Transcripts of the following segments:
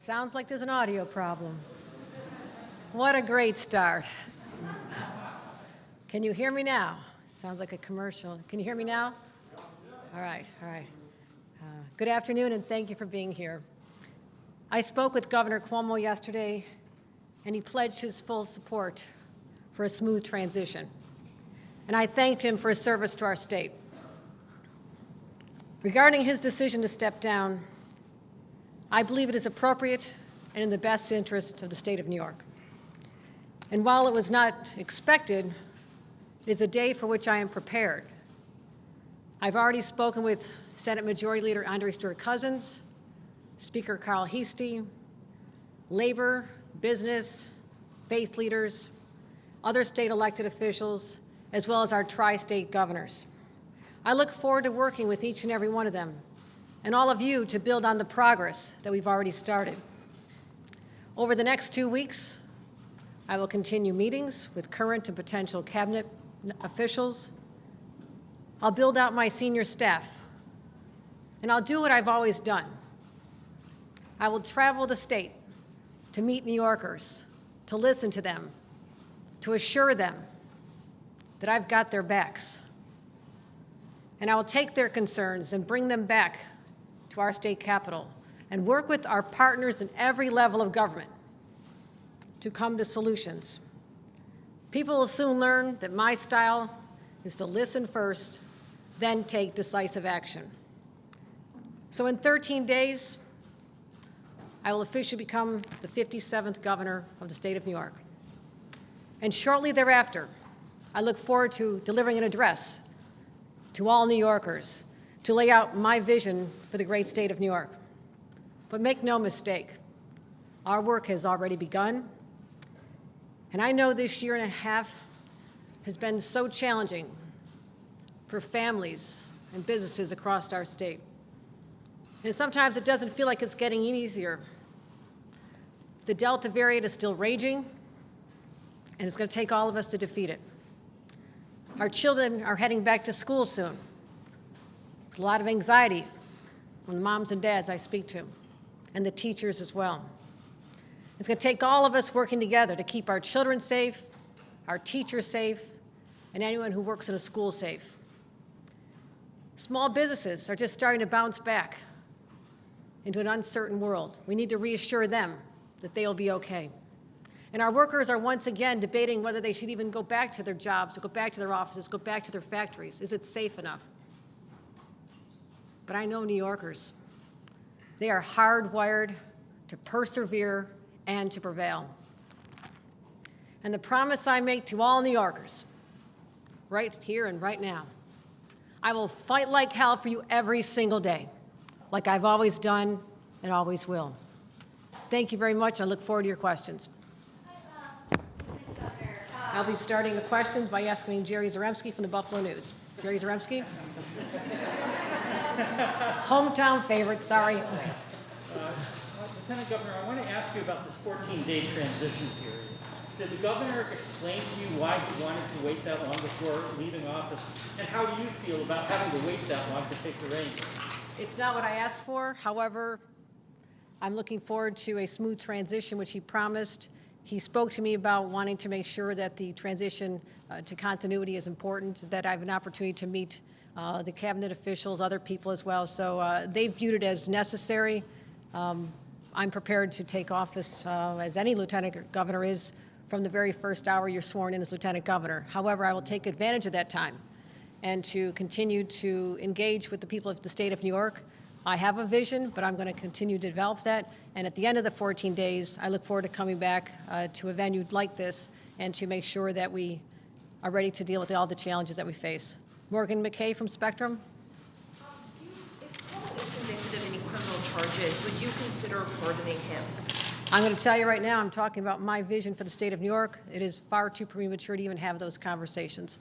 Sounds like there's an audio problem. What a great start. Can you hear me now? Sounds like a commercial. Can you hear me now? All right, all right. Good afternoon, and thank you for being here. I spoke with Governor Cuomo yesterday, and he pledged his full support for a smooth transition. And I thanked him for his service to our state. Regarding his decision to step down, I believe it is appropriate and in the best interest of the state of New York. And while it was not expected, it is a day for which I am prepared. I've already spoken with Senate Majority Leader Andre Stewart-Cousins, Speaker Carl Heastie, labor, business, faith leaders, other state elected officials, as well as our tri-state governors. I look forward to working with each and every one of them and all of you to build on the progress that we've already started. Over the next 2 weeks, I will continue meetings with current and potential cabinet officials. I'll build out my senior staff, and I'll do what I've always done. I will travel the state to meet New Yorkers, to listen to them, to assure them that I've got their backs. And I will take their concerns and bring them back to our state capitol and work with our partners in every level of government to come to solutions. People will soon learn that my style is to listen first, then take decisive action. So in 13 days, I will officially become the 57th governor of the state of New York. And shortly thereafter, I look forward to delivering an address to all New Yorkers to lay out my vision for the great state of New York. But make no mistake, our work has already begun. And I know this year and a half has been so challenging for families and businesses across our state. And sometimes it doesn't feel like it's getting easier. The Delta variant is still raging, and it's going to take all of us to defeat it. Our children are heading back to school soon. There's a lot of anxiety from the moms and dads I speak to, and the teachers as well. It's going to take all of us working together to keep our children safe, our teachers safe, and anyone who works in a school safe. Small businesses are just starting to bounce back into an uncertain world. We need to reassure them that they will be okay. And our workers are once again debating whether they should even go back to their jobs, or go back to their offices, go back to their factories. Is it safe enough? But I know New Yorkers. They are hardwired to persevere and to prevail. And the promise I make to all New Yorkers, right here and right now, I will fight like hell for you every single day, like I've always done and always will. Thank you very much. I look forward to your questions. I'll be starting the questions by asking Jerry Zaremski from the Buffalo News. Jerry Zaremski? Hometown favorite, sorry. Lieutenant Governor, I want to ask you about this 14-day transition period. Did the governor explain to you why he wanted to wait that long before leaving office? And how do you feel about having to wait that long to take the reins? It's not what I asked for. However, I'm looking forward to a smooth transition, which he promised. He spoke to me about wanting to make sure that the transition to continuity is important, that I have an opportunity to meet the cabinet officials, other people as well. So they viewed it as necessary. I'm prepared to take office, as any lieutenant governor is, from the very first hour you're sworn in as lieutenant governor. However, I will take advantage of that time and to continue to engage with the people of the state of New York. I have a vision, but I'm going to continue to develop that. And at the end of the 14 days, I look forward to coming back to a venue like this and to make sure that we are ready to deal with all the challenges that we face. Morgan McKay from Spectrum. If Cuomo is convicted of any criminal charges, would you consider pardoning him? I'm going to tell you right now, I'm talking about my vision for the state of New York. It is far too premature to even have those conversations.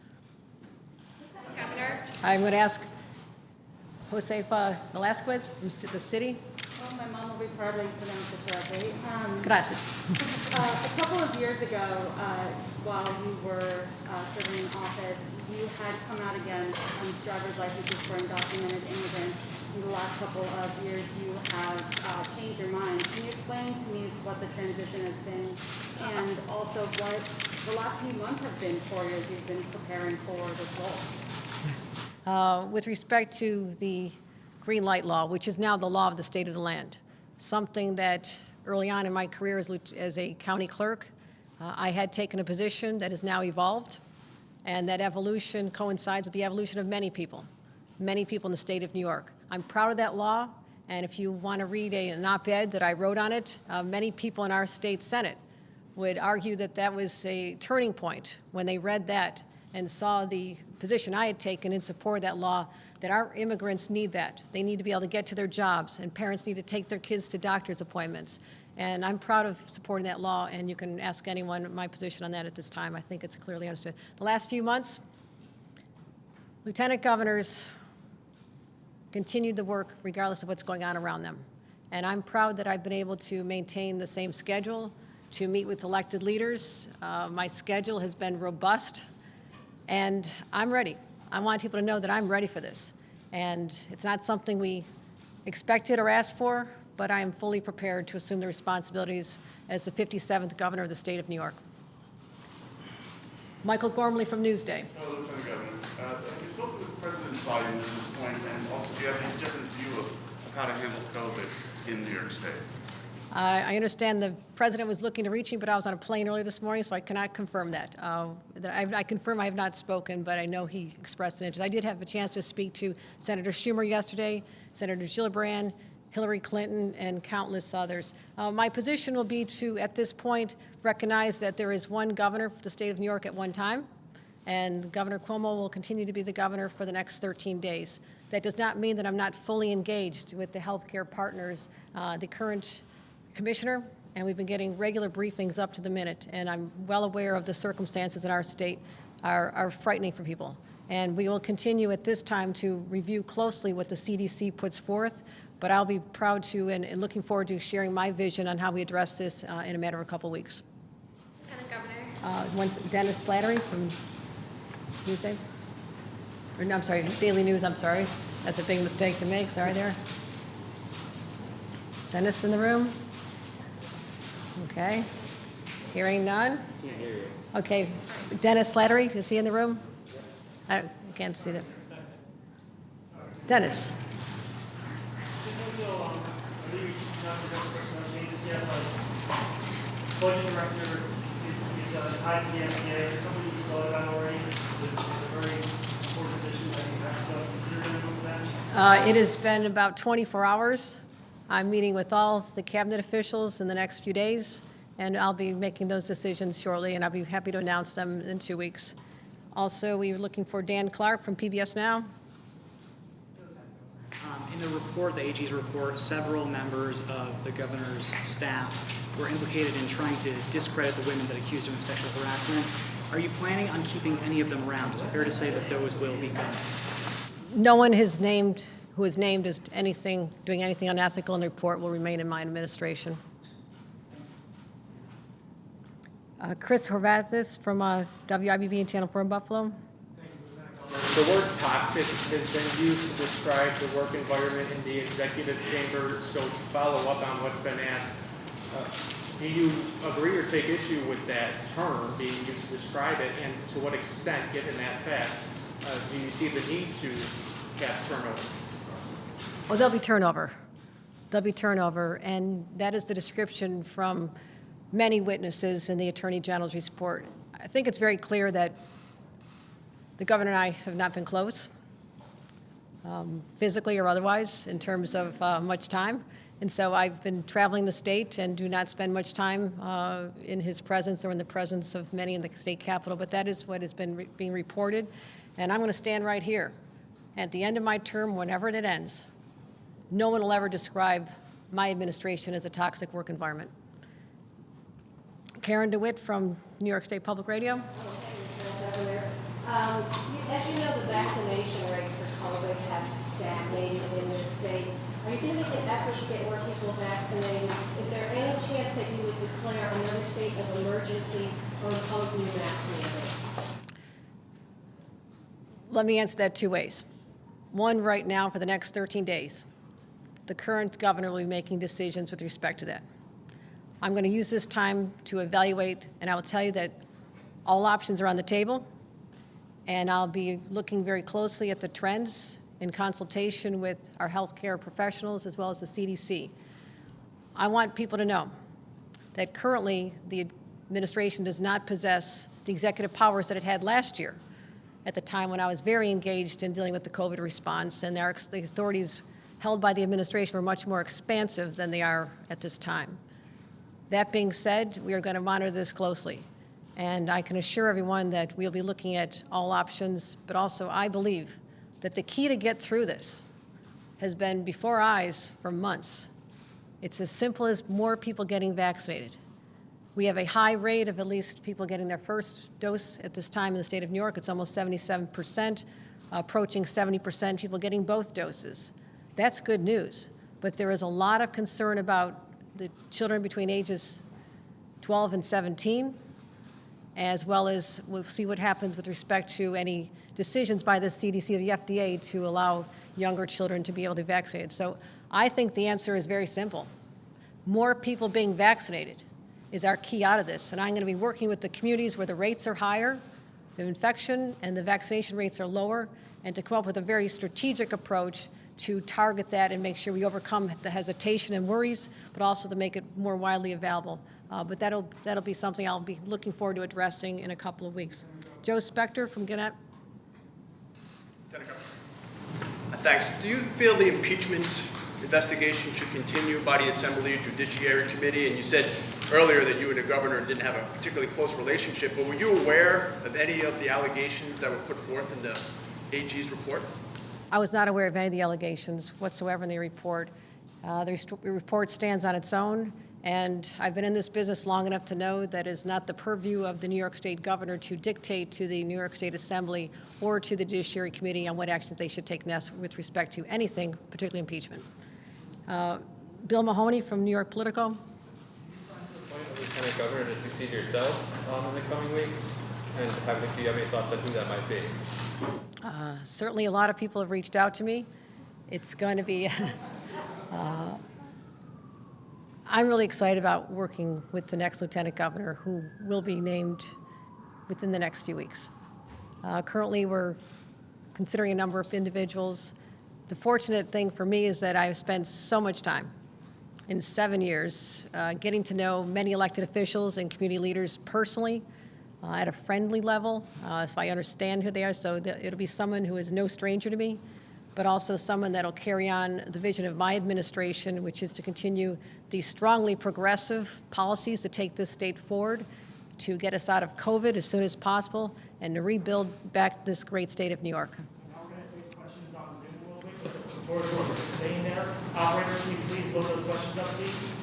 Governor? I'm going to ask Josefa Velasquez from the city. my mom will be proud that you pronounced it correctly. Gracias. A couple of years ago, while you were serving in office, you had come out against driver's licenses for undocumented immigrants. In the last couple of years, you have changed your mind. Can you explain to me what the transition has been, and also what the last few months have been for you as you've been preparing for this role? With respect to the green light law, which is now the law of the state of the land, something that early on in my career as a county clerk, I had taken a position that has now evolved, and that evolution coincides with the evolution of many people in the state of New York. I'm proud of that law, and if you want to read an op-ed that I wrote on it, many people in our state Senate would argue that that was a turning point when they read that and saw the position I had taken in support of that law, that our immigrants need that. They need to be able to get to their jobs, and parents need to take their kids to doctor's appointments. And I'm proud of supporting that law, and you can ask anyone my position on that at this time. I think it's clearly understood. The last few months, lieutenant governors continued to work regardless of what's going on around them. And I'm proud that I've been able to maintain the same schedule, to meet with elected leaders. My schedule has been robust, and I'm ready. I want people to know that I'm ready for this. And it's not something we expected or asked for, but I am fully prepared to assume the responsibilities as the 57th governor of the state of New York. Michael Gormley from Newsday. Hello, Lieutenant Governor. Have you spoken with President Biden at this point, and also do you have any different view of how to handle COVID in New York State? I understand the president was looking to reach me, but I was on a plane earlier this morning, so I cannot confirm that. I confirm I have not spoken, but I know he expressed an interest. I did have a chance to speak to Senator Schumer yesterday, Senator Gillibrand, Hillary Clinton, and countless others. My position will be to, at this point, recognize that there is one governor for the state of New York at one time, and Governor Cuomo will continue to be the governor for the next 13 days. That does not mean that I'm not fully engaged with the healthcare partners, the current commissioner, and we've been getting regular briefings up to the minute, and I'm well aware of the circumstances in our state are frightening for people. And we will continue at this time to review closely what the CDC puts forth, but I'll be proud to and looking forward to sharing my vision on how we address this in a matter of a couple weeks. Lieutenant Governor. One's Dennis Slattery from Newsday. Or no, I'm sorry, Daily News, I'm sorry. That's a big mistake to make, sorry there. Dennis in the room? Okay. Hearing none? Okay, Dennis Slattery, is he in the room? I can't see that. Dennis? Budget director is tied to the MBA. Is somebody you thought about already? It's a very important position that you have to consider to move that. It has been about 24 hours. I'm meeting with all the cabinet officials in the next few days, and I'll be making those decisions shortly, and I'll be happy to announce them in 2 weeks. Also, we're looking for Dan Clark from PBS Now. In the report, the AG's report, several members of the governor's staff were implicated in trying to discredit the women that accused him of sexual harassment. Are you planning on keeping any of them around? Is it fair to say that those will be gone? No one who is named as doing anything unethical in the report will remain in my administration. Chris Horvathis from WIBB and Channel 4 in Buffalo. The word toxic has been used to describe the work environment in the executive chamber, so to follow up on what's been asked, do you agree or take issue with that term being used to describe it, and to what extent, given that fact, do you see the need to have turnover? Well, there'll be turnover. There'll be turnover, and that is the description from many witnesses in the Attorney General's report. I think it's very clear that the governor and I have not been close, physically or otherwise, in terms of much time. And so I've been traveling the state and do not spend much time in his presence or in the presence of many in the state capitol, but that is what has been being reported. And I'm going to stand right here. At the end of my term, whenever it ends, no one will ever describe my administration as a toxic work environment. Karen DeWitt from New York State Public Radio. As you know, the vaccination rates for COVID have stagnated in this state. Are you going to make an effort to get more people vaccinated? Is there any chance that you would declare another state of emergency or impose new mask mandates? Let me answer that two ways. One, right now, for the next 13 days, the current governor will be making decisions with respect to that. I'm going to use this time to evaluate, and I will tell you that all options are on the table, and I'll be looking very closely at the trends in consultation with our healthcare professionals as well as the CDC. I want people to know that currently the administration does not possess the executive powers that it had last year at the time when I was very engaged in dealing with the COVID response, and the authorities held by the administration were much more expansive than they are at this time. That being said, we are going to monitor this closely, and I can assure everyone that we'll be looking at all options, but also I believe that the key to get through this has been before our eyes for months. It's as simple as more people getting vaccinated. We have a high rate of at least people getting their first dose at this time in the state of New York. It's almost 77%, approaching 70% people getting both doses. That's good news, but there is a lot of concern about the children between ages 12 and 17, as well as we'll see what happens with respect to any decisions by the CDC or the FDA to allow younger children to be able to be vaccinated. So I think the answer is very simple. More people being vaccinated is our key out of this. And I'm going to be working with the communities where the rates are higher, the infection and the vaccination rates are lower, and to come up with a very strategic approach to target that and make sure we overcome the hesitation and worries, but also to make it more widely available. But that'll be something I'll be looking forward to addressing in a couple of weeks. Joe Spector from Gannett. Thanks. Do you feel the impeachment investigation should continue by the Assembly Judiciary Committee? And you said earlier that you and the governor didn't have a particularly close relationship, but were you aware of any of the allegations that were put forth in the AG's report? I was not aware of any of the allegations whatsoever in the report. The report stands on its own, and I've been in this business long enough to know that it is not the purview of the New York State governor to dictate to the New York State Assembly or to the Judiciary Committee on what actions they should take next with respect to anything, particularly impeachment. Bill Mahoney from New York Politico. Lieutenant Governor to succeed yourself in the coming weeks? And do you have any thoughts on who that might be? Certainly a lot of people have reached out to me. It's going to be, I'm really excited about working with the next Lieutenant Governor who will be named within the next few weeks. Currently we're considering a number of individuals. The fortunate thing for me is that I've spent so much time in 7 years getting to know many elected officials and community leaders personally at a friendly level, so I understand who they are. So it'll be someone who is no stranger to me, but also someone that'll carry on the vision of my administration, which is to continue these strongly progressive policies to take this state forward, to get us out of COVID as soon as possible, and to rebuild back this great state of New York. Now we're going to take questions on Zoom a little bit, so the board members are staying there. Operator, can you please load those questions up, please?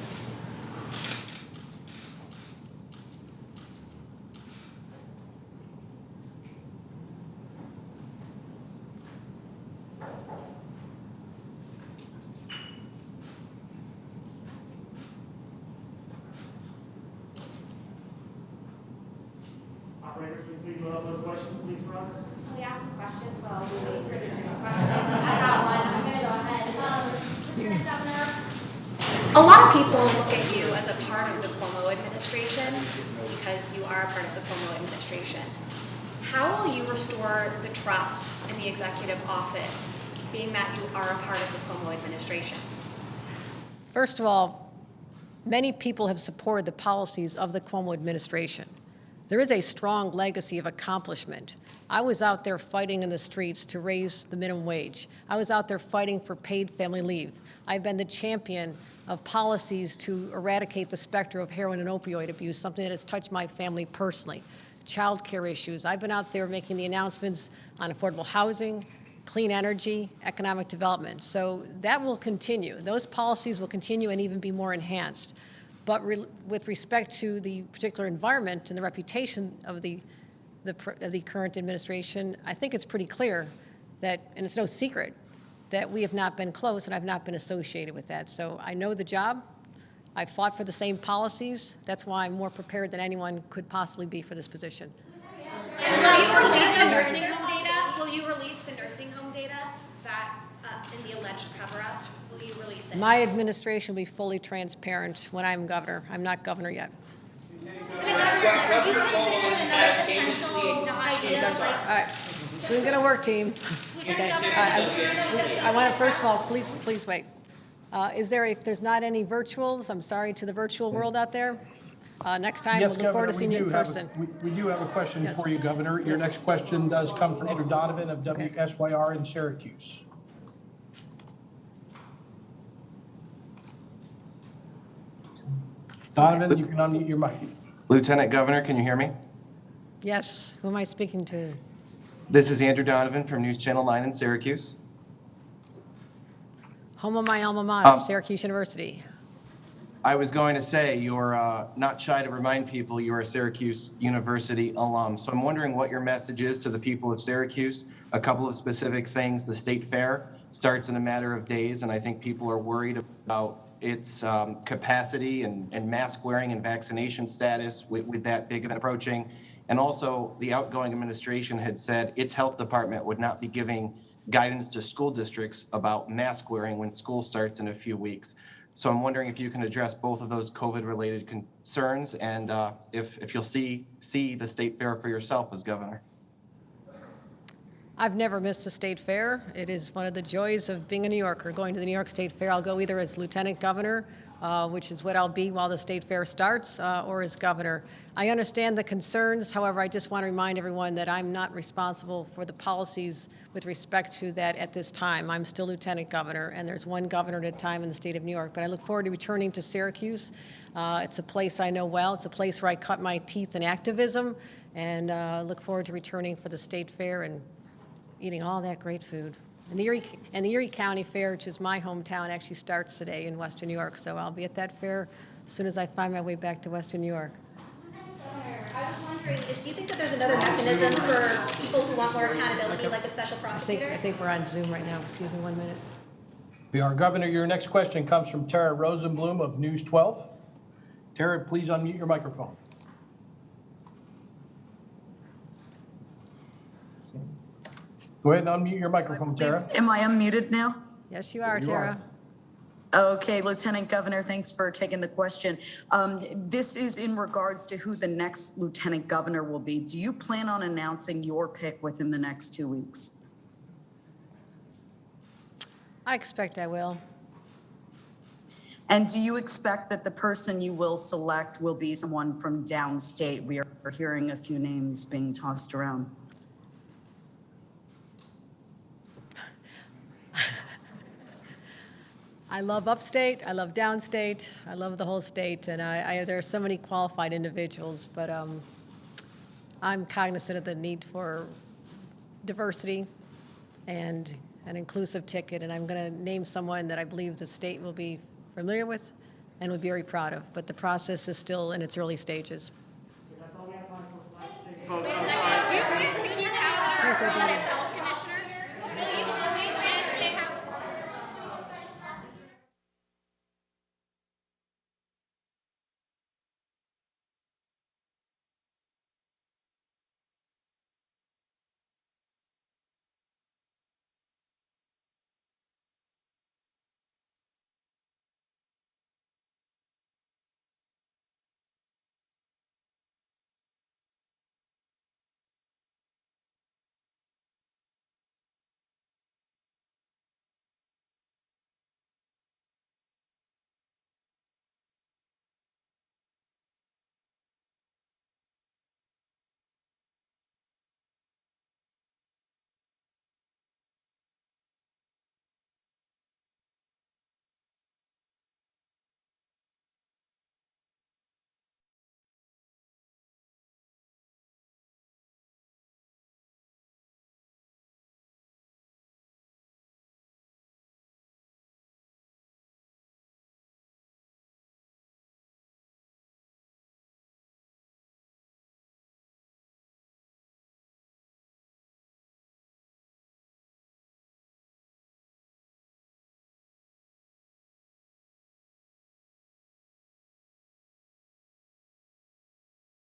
Operator, can you please load up those questions, please, for us? Can we ask some questions while we wait for the Zoom questions? I got one. I'm going to go ahead. Lieutenant Governor, A lot of people look at you as a part of the Cuomo administration because you are a part of the Cuomo administration. How will you restore the trust in the executive office, being that you are a part of the Cuomo administration? First of all, many people have supported the policies of the Cuomo administration. There is a strong legacy of accomplishment. I was out there fighting in the streets to raise the minimum wage. I was out there fighting for paid family leave. I've been the champion of policies to eradicate the specter of heroin and opioid abuse, something that has touched my family personally. Child care issues. I've been out there making the announcements on affordable housing, clean energy, economic development. So that will continue. Those policies will continue and even be more enhanced. But with respect to the particular environment and the reputation of the current administration, I think it's pretty clear that, and it's no secret, that we have not been close, and I've not been associated with that. So I know the job. I fought for the same policies. That's why I'm more prepared than anyone could possibly be for this position. And will you release the nursing home data? Will you release the nursing home data that, in the alleged cover-up? Will you release it? My administration will be fully transparent when I'm governor. I'm not governor yet. All right, this isn't going to work, team. Okay. I want to, first of all, please wait. If there's not any virtuals, I'm sorry to the virtual world out there. Next time, we'll Yes, look forward Governor, to seeing you in person. we do have a question Yes. for you, Governor. Your next question does come from Andrew Donovan of WSYR in Syracuse. Donovan, you can unmute your mic. Lieutenant Governor, can you hear me? Yes, who am I speaking to? This is Andrew Donovan from News Channel 9 in Syracuse. Home of my alma mater, Syracuse University. I was going to say, you're not shy to remind people you're a Syracuse University alum. So I'm wondering what your message is to the people of Syracuse. A couple of specific things. The state fair starts in a matter of days, and I think people are worried about its capacity and mask wearing and vaccination status with that big event approaching. And also, the outgoing administration had said its health department would not be giving guidance to school districts about mask wearing when school starts in a few weeks. So I'm wondering if you can address both of those COVID-related concerns and if you'll see the state fair for yourself as governor. I've never missed a state fair. It is one of the joys of being a New Yorker. Going to the New York State Fair, I'll go either as lieutenant governor, which is what I'll be while the state fair starts, or as governor. I understand the concerns. However, I just want to remind everyone that I'm not responsible for the policies with respect to that at this time. I'm still lieutenant governor, and there's one governor at a time in the state of New York. But I look forward to returning to Syracuse. It's a place I know well. It's a place where I cut my teeth in activism, and look forward to returning for the state fair and eating all that great food. And the Erie County Fair, which is my hometown, actually starts today in Western New York. So I'll be at that fair as soon as I find my way back to Western New York. I was wondering, do you think that there's another mechanism for people who want more accountability, like a special prosecutor? I think we're on Zoom right now. Excuse me 1 minute. We are, Governor. Your next question comes from Tara Rosenblum of News 12. Tara, please unmute your microphone. Go ahead and unmute your microphone, Tara. Am I unmuted now? Yes, you are, You Tara. are. Okay, Lieutenant Governor, thanks for taking the question. This is in regards to who the next Lieutenant Governor will be. Do you plan on announcing your pick within the next 2 weeks? I expect I will. And do you expect that the person you will select will be someone from downstate? We are hearing a few names being tossed around. I love upstate, I love downstate, I love the whole state, and there are so many qualified individuals, but I'm cognizant of the need for diversity and an inclusive ticket, and I'm going to name someone that I believe the state will be familiar with and will be very proud of, but the process is still in its early stages. That's all we have time for. Do you plan to keep out